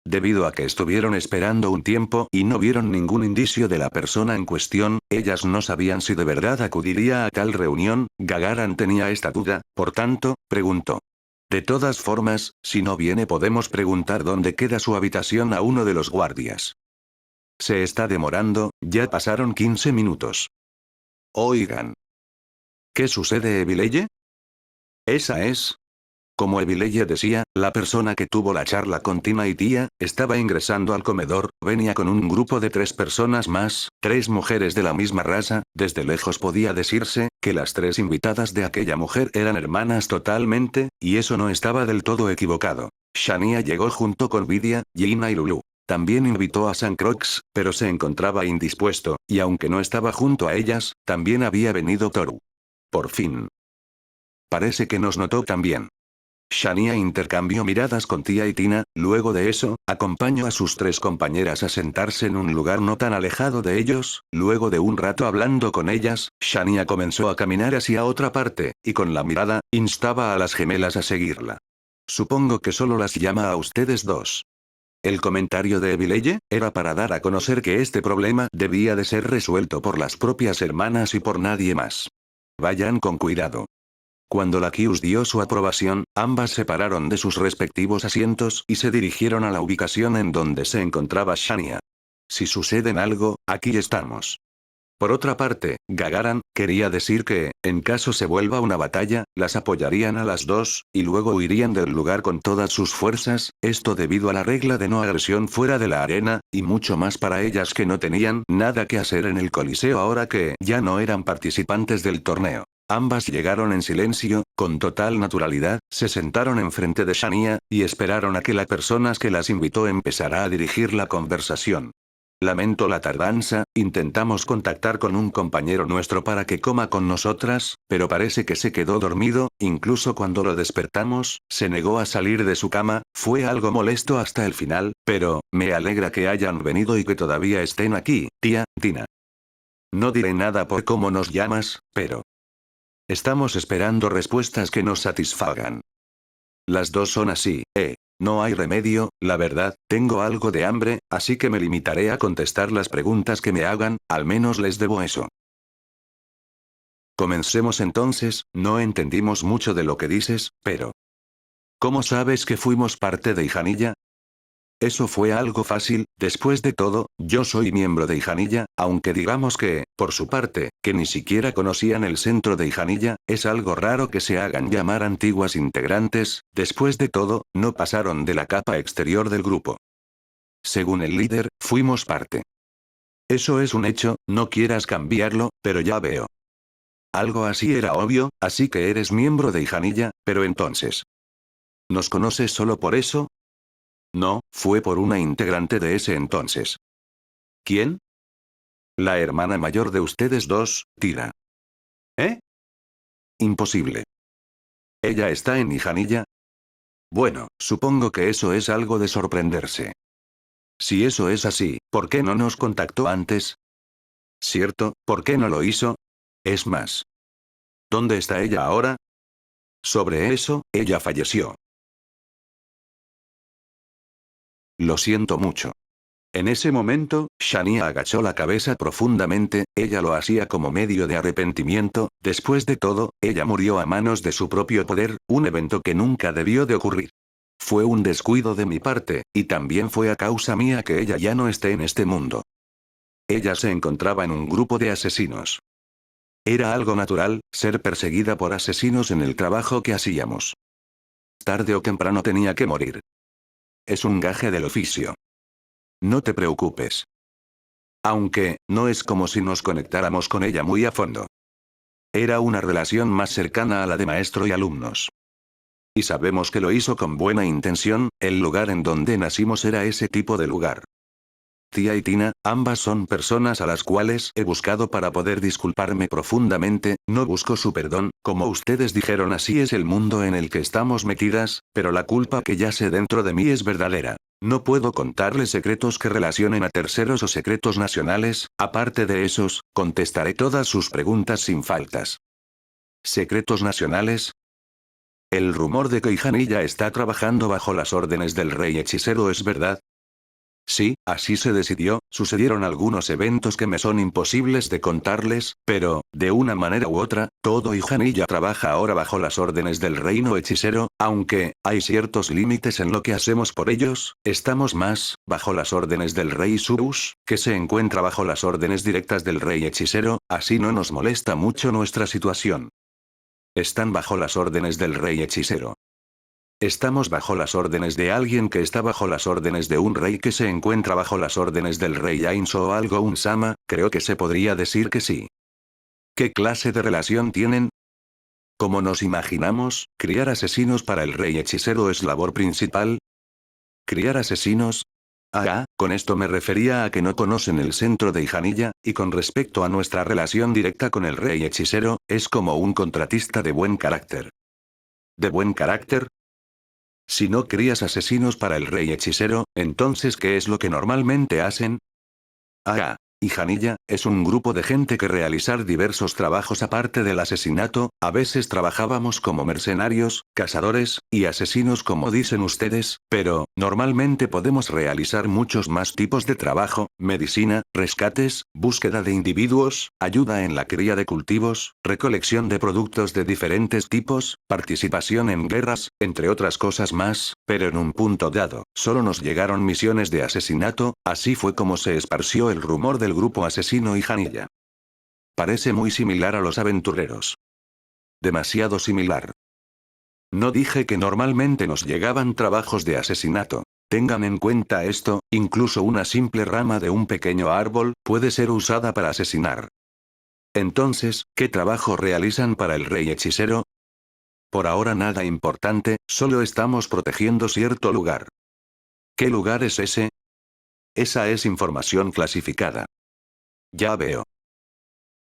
Debido a que estuvieron esperando un tiempo y no vieron ningún indicio de la persona en cuestión, ellas no sabían si de verdad acudiría a tal reunión. Gagaran tenía esta duda, por tanto, preguntó. De todas formas, si no viene podemos preguntar dónde queda su habitación a uno de los guardias. Se está demorando, ya pasaron 15 minutos. Oigan. ¿Qué sucede, Evileye? Esa es. Como Evileye decía, la persona que tuvo la charla con Tina y Tia, estaba ingresando al comedor. Venía con un grupo de 3 personas más, 3 mujeres de la misma raza. Desde lejos podía decirse que las 3 invitadas de aquella mujer eran hermanas totalmente, y eso no estaba del todo equivocado. Shania llegó junto con Vidia, Gina y Lulu. También invitó a San Croix, pero se encontraba indispuesto, y aunque no estaba junto a ellas, también había venido Toru. Por fin. Parece que nos notó también. Shania intercambió miradas con Tia y Tina. Luego de eso, acompañó a sus 3 compañeras a sentarse en un lugar no tan alejado de ellos. Luego de un rato hablando con ellas, Shania comenzó a caminar hacia otra parte, y con la mirada, instaba a las gemelas a seguirla. Supongo que solo las llama a ustedes dos. El comentario de Evileye era para dar a conocer que este problema debía de ser resuelto por las propias hermanas y por nadie más. Vayan con cuidado. Cuando Lakius dio su aprobación, ambas se pararon de sus respectivos asientos y se dirigieron a la ubicación en donde se encontraba Shania. Si suceden algo, aquí estamos. Por otra parte, Gagaran quería decir que, en caso se vuelva una batalla, las apoyarían a las dos, y luego huirían del lugar con todas sus fuerzas, esto debido a la regla de no agresión fuera de la arena, y mucho más para ellas que no tenían nada que hacer en el Coliseo ahora que ya no eran participantes del torneo. Ambas llegaron en silencio, con total naturalidad, se sentaron enfrente de Shania, y esperaron a que la persona que las invitó empezara a dirigir la conversación. Lamento la tardanza, intentamos contactar con un compañero nuestro para que coma con nosotras, pero parece que se quedó dormido, incluso cuando lo despertamos, se negó a salir de su cama, fue algo molesto hasta el final, pero, me alegra que hayan venido y que todavía estén aquí, tía, Tina. No diré nada por cómo nos llamas, pero estamos esperando respuestas que nos satisfagan. Las dos son así, no hay remedio, la verdad, tengo algo de hambre, así que me limitaré a contestar las preguntas que me hagan, al menos les debo eso. Comencemos entonces, no entendimos mucho de lo que dices, pero ¿cómo sabes que fuimos parte de Hijanilla? Eso fue algo fácil, después de todo, yo soy miembro de Hijanilla, aunque digamos que, por su parte, que ni siquiera conocían el centro de Hijanilla, es algo raro que se hagan llamar antiguas integrantes, después de todo, no pasaron de la capa exterior del grupo. Según el líder, fuimos parte. Eso es un hecho, no quieras cambiarlo, pero ya veo. Algo así era obvio, así que eres miembro de Hijanilla, pero entonces, ¿nos conoces solo por eso? No, fue por una integrante de ese entonces. ¿Quién? La hermana mayor de ustedes dos, Tira. ¿Eh? Imposible. ¿Ella está en Hijanilla? Bueno, supongo que eso es algo de sorprenderse. Si eso es así, ¿por qué no nos contactó antes? ¿Cierto? ¿Por qué no lo hizo? Es más, ¿dónde está ella ahora? Sobre eso, ella falleció. Lo siento mucho. En ese momento, Shania agachó la cabeza profundamente, ella lo hacía como medio de arrepentimiento, después de todo, ella murió a manos de su propio poder, un evento que nunca debió de ocurrir. Fue un descuido de mi parte, y también fue a causa mía que ella ya no esté en este mundo. Ella se encontraba en un grupo de asesinos. Era algo natural, ser perseguida por asesinos en el trabajo que hacíamos. Tarde o temprano tenía que morir. Es un gaje del oficio. No te preocupes. Aunque, no es como si nos conectáramos con ella muy a fondo. Era una relación más cercana a la de maestro y alumnos. Y sabemos que lo hizo con buena intención, el lugar en donde nacimos era ese tipo de lugar. Tía y Tina, ambas son personas a las cuales he buscado para poder disculparme profundamente, no busco su perdón, como ustedes dijeron así es el mundo en el que estamos metidas, pero la culpa que yace dentro de mí es verdadera. No puedo contarles secretos que relacionen a terceros o secretos nacionales, aparte de esos, contestaré todas sus preguntas sin faltas. ¿Secretos nacionales? El rumor de que Hijanilla está trabajando bajo las órdenes del rey hechicero es verdad. Sí, así se decidió, sucedieron algunos eventos que me son imposibles de contarles, pero, de una manera u otra, todo Hijanilla trabaja ahora bajo las órdenes del reino hechicero, aunque, hay ciertos límites en lo que hacemos por ellos, estamos más, bajo las órdenes del rey Subus, que se encuentra bajo las órdenes directas del rey hechicero, así no nos molesta mucho nuestra situación. Están bajo las órdenes del rey hechicero. Estamos bajo las órdenes de alguien que está bajo las órdenes de un rey que se encuentra bajo las órdenes del rey Ainzo o algo un sama, creo que se podría decir que sí. ¿Qué clase de relación tienen? Como nos imaginamos, criar asesinos para el rey hechicero es labor principal. ¿Criar asesinos? Con esto me refería a que no conocen el centro de Hijanilla, y con respecto a nuestra relación directa con el rey hechicero, es como un contratista de buen carácter. ¿De buen carácter? Si no crías asesinos para el rey hechicero, entonces ¿qué es lo que normalmente hacen? Hijanilla, es un grupo de gente que realizar diversos trabajos aparte del asesinato, a veces trabajábamos como mercenarios, cazadores, y asesinos como dicen ustedes, pero, normalmente podemos realizar muchos más tipos de trabajo, medicina, rescates, búsqueda de individuos, ayuda en la cría de cultivos, recolección de productos de diferentes tipos, participación en guerras, entre otras cosas más, pero en un punto dado, solo nos llegaron misiones de asesinato, así fue como se esparció el rumor del grupo asesino Hijanilla. Parece muy similar a los aventureros. Demasiado similar. No dije que normalmente nos llegaban trabajos de asesinato. Tengan en cuenta esto, incluso una simple rama de un pequeño árbol, puede ser usada para asesinar. Entonces, ¿qué trabajo realizan para el rey hechicero? Por ahora nada importante, solo estamos protegiendo cierto lugar. ¿Qué lugar es ese? Esa es información clasificada. Ya veo.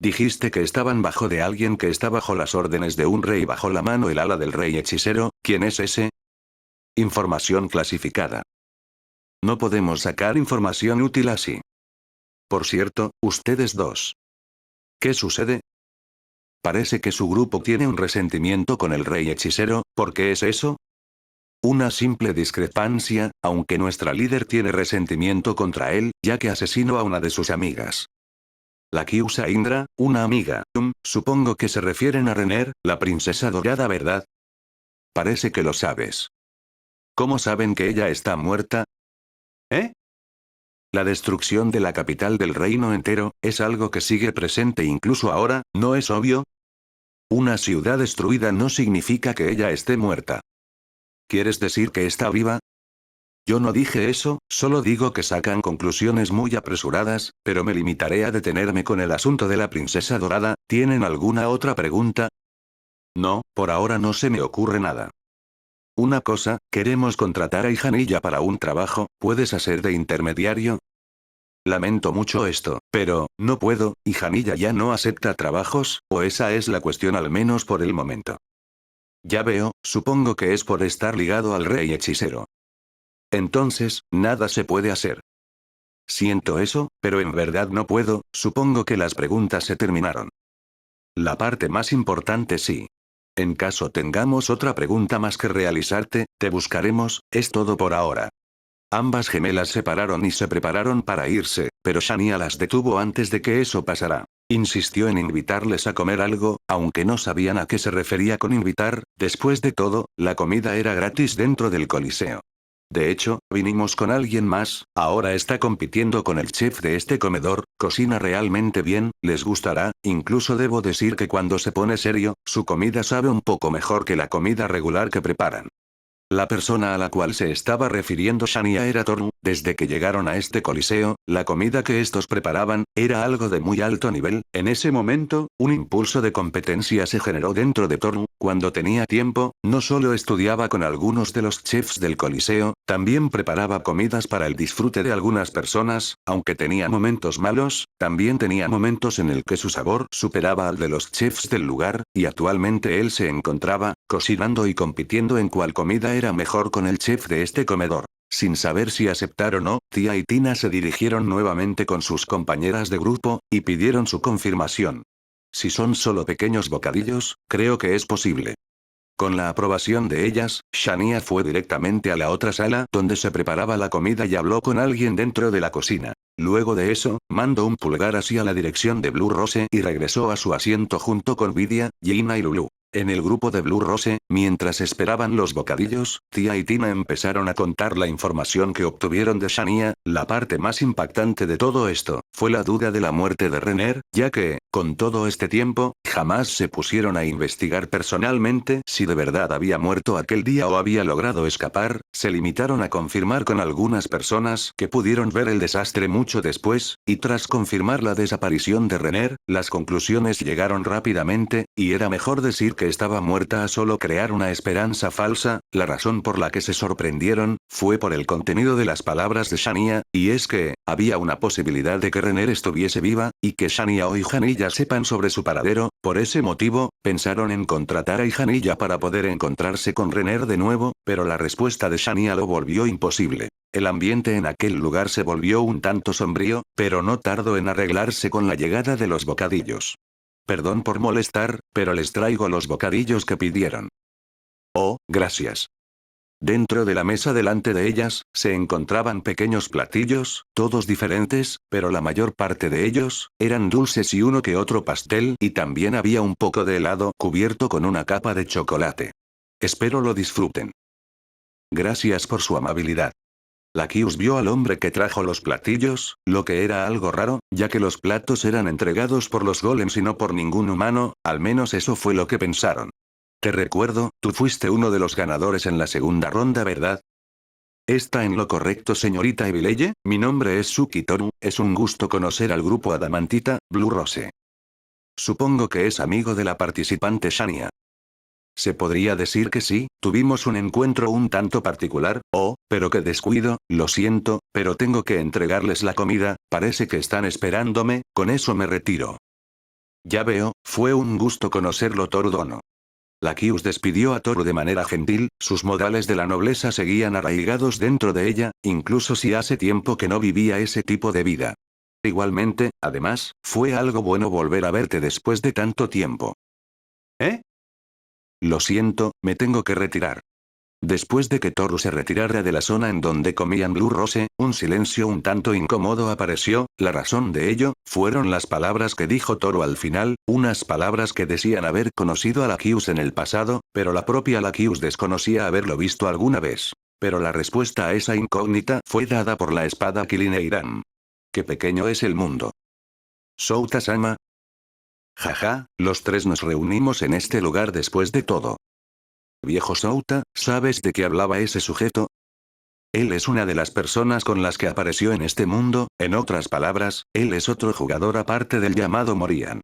Dijiste que estaban bajo de alguien que está bajo las órdenes de un rey bajo la mano el ala del rey hechicero, ¿quién es ese? Información clasificada. No podemos sacar información útil así. Por cierto, ustedes dos. ¿Qué sucede? Parece que su grupo tiene un resentimiento con el rey hechicero, ¿por qué es eso? Una simple discrepancia, aunque nuestra líder tiene resentimiento contra él, ya que asesinó a una de sus amigas. La Kyusa Indra, una amiga, supongo que se refieren a Renner, la princesa dorada, ¿verdad? Parece que lo sabes. ¿Cómo saben que ella está muerta? ¿Eh? La destrucción de la capital del reino entero, es algo que sigue presente incluso ahora, ¿no es obvio? Una ciudad destruida no significa que ella esté muerta. ¿Quieres decir que está viva? Yo no dije eso, solo digo que sacan conclusiones muy apresuradas, pero me limitaré a detenerme con el asunto de la princesa dorada. ¿Tienen alguna otra pregunta? No, por ahora no se me ocurre nada. Una cosa, queremos contratar a Ijanilla para un trabajo, ¿puedes hacer de intermediario? Lamento mucho esto, pero, no puedo, Ijanilla ya no acepta trabajos, o esa es la cuestión al menos por el momento. Ya veo, supongo que es por estar ligado al rey hechicero. Entonces, nada se puede hacer. Siento eso, pero en verdad no puedo, supongo que las preguntas se terminaron. La parte más importante sí. En caso tengamos otra pregunta más que realizarte, te buscaremos, es todo por ahora. Ambas gemelas se pararon y se prepararon para irse, pero Shania las detuvo antes de que eso pasara. Insistió en invitarles a comer algo, aunque no sabían a qué se refería con invitar, después de todo, la comida era gratis dentro del coliseo. De hecho, vinimos con alguien más, ahora está compitiendo con el chef de este comedor, cocina realmente bien, les gustará, incluso debo decir que cuando se pone serio, su comida sabe un poco mejor que la comida regular que preparan. La persona a la cual se estaba refiriendo Shania era Tornu. Desde que llegaron a este coliseo, la comida que estos preparaban, era algo de muy alto nivel. En ese momento, un impulso de competencia se generó dentro de Tornu. Cuando tenía tiempo, no solo estudiaba con algunos de los chefs del coliseo, también preparaba comidas para el disfrute de algunas personas, aunque tenía momentos malos, también tenía momentos en el que su sabor superaba al de los chefs del lugar, y actualmente él se encontraba, cocinando y compitiendo en cuál comida era mejor con el chef de este comedor. Sin saber si aceptar o no, Tia y Tina se dirigieron nuevamente con sus compañeras de grupo, y pidieron su confirmación. Si son solo pequeños bocadillos, creo que es posible. Con la aprobación de ellas, Shania fue directamente a la otra sala donde se preparaba la comida y habló con alguien dentro de la cocina. Luego de eso, mandó un pulgar hacia la dirección de Blue Rose y regresó a su asiento junto con Vidia, Gina y Lulu. En el grupo de Blue Rose, mientras esperaban los bocadillos, Tia y Tina empezaron a contar la información que obtuvieron de Shania. La parte más impactante de todo esto, fue la duda de la muerte de Renner, ya que, con todo este tiempo, jamás se pusieron a investigar personalmente si de verdad había muerto aquel día o había logrado escapar, se limitaron a confirmar con algunas personas que pudieron ver el desastre mucho después, y tras confirmar la desaparición de Renner, las conclusiones llegaron rápidamente, y era mejor decir que estaba muerta a solo crear una esperanza falsa. La razón por la que se sorprendieron, fue por el contenido de las palabras de Shania, y es que, había una posibilidad de que Renner estuviese viva, y que Shania o Ijanilla sepan sobre su paradero. Por ese motivo, pensaron en contratar a Ijanilla para poder encontrarse con Renner de nuevo, pero la respuesta de Shania lo volvió imposible. El ambiente en aquel lugar se volvió un tanto sombrío, pero no tardó en arreglarse con la llegada de los bocadillos. Perdón por molestar, pero les traigo los bocadillos que pidieron. Oh, gracias. Dentro de la mesa delante de ellas, se encontraban pequeños platillos, todos diferentes, pero la mayor parte de ellos, eran dulces y uno que otro pastel, y también había un poco de helado cubierto con una capa de chocolate. Espero lo disfruten. Gracias por su amabilidad. La Kius vio al hombre que trajo los platillos, lo que era algo raro, ya que los platos eran entregados por los golems y no por ningún humano, al menos eso fue lo que pensaron. Te recuerdo, tú fuiste uno de los ganadores en la segunda ronda, ¿verdad? Está en lo correcto, señorita Evileye. Mi nombre es Suki Toru, es un gusto conocer al grupo Adamantita, Blue Rose. Supongo que es amigo de la participante Shania. Se podría decir que sí, tuvimos un encuentro un tanto particular, pero qué descuido, lo siento, pero tengo que entregarles la comida, parece que están esperándome, con eso me retiro. Ya veo, fue un gusto conocerlo Torudono. Lakius despidió a Toru de manera gentil, sus modales de la nobleza seguían arraigados dentro de ella, incluso si hace tiempo que no vivía ese tipo de vida. Igualmente, además, fue algo bueno volver a verte después de tanto tiempo. ¿Eh? Lo siento, me tengo que retirar. Después de que Toru se retirara de la zona en donde comían Blue Rose, un silencio un tanto incómodo apareció, la razón de ello, fueron las palabras que dijo Toru al final, unas palabras que decían haber conocido a Lakius en el pasado, pero la propia Lakius desconocía haberlo visto alguna vez. Pero la respuesta a esa incógnita fue dada por la espada Kilineiran. Qué pequeño es el mundo. Souta-sama. Jaja, los tres nos reunimos en este lugar después de todo. Viejo Souta, ¿sabes de qué hablaba ese sujeto? Él es una de las personas con las que apareció en este mundo, en otras palabras, él es otro jugador aparte del llamado Morian.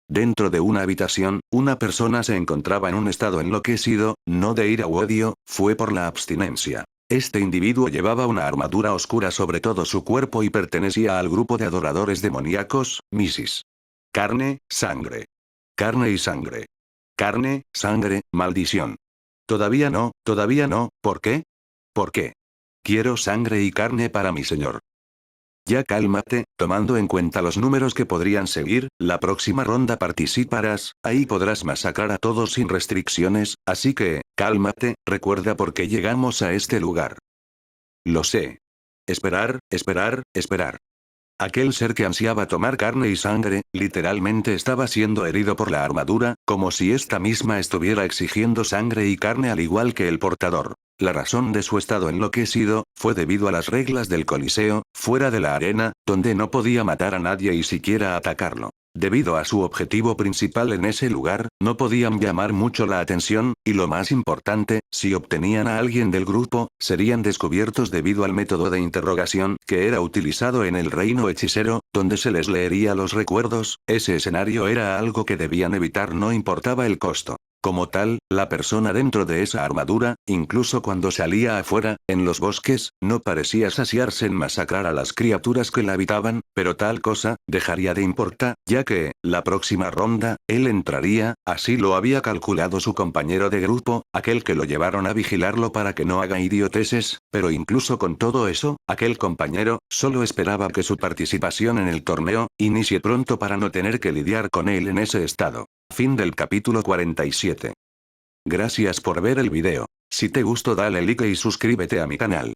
Dentro de una habitación, una persona se encontraba en un estado enloquecido, no de ira u odio, fue por la abstinencia. Este individuo llevaba una armadura oscura sobre todo su cuerpo y pertenecía al grupo de adoradores demoníacos, Misis. Carne, sangre. Carne y sangre. Carne, sangre, maldición. Todavía no, ¿por qué? ¿Por qué? Quiero sangre y carne para mi señor. Ya cálmate, tomando en cuenta los números que podrían seguir, la próxima ronda participarás, ahí podrás masacrar a todos sin restricciones, así que, cálmate, recuerda por qué llegamos a este lugar. Lo sé. Esperar, esperar, esperar. Aquel ser que ansiaba tomar carne y sangre, literalmente estaba siendo herido por la armadura, como si esta misma estuviera exigiendo sangre y carne al igual que el portador. La razón de su estado enloquecido, fue debido a las reglas del Coliseo, fuera de la arena, donde no podía matar a nadie y siquiera atacarlo. Debido a su objetivo principal en ese lugar, no podían llamar mucho la atención, y lo más importante, si obtenían a alguien del grupo, serían descubiertos debido al método de interrogación que era utilizado en el reino hechicero, donde se les leería los recuerdos, ese escenario era algo que debían evitar no importaba el costo. Como tal, la persona dentro de esa armadura, incluso cuando salía afuera, en los bosques, no parecía saciarse en masacrar a las criaturas que la habitaban, pero tal cosa, dejaría de importar, ya que, la próxima ronda, él entraría, así lo había calculado su compañero de grupo, aquel que lo llevaron a vigilarlo para que no haga idioteces, pero incluso con todo eso, aquel compañero, solo esperaba que su participación en el torneo, inicie pronto para no tener que lidiar con él en ese estado. Fin del capítulo 47. Gracias por ver el video. Si te gustó dale like y suscríbete a mi canal.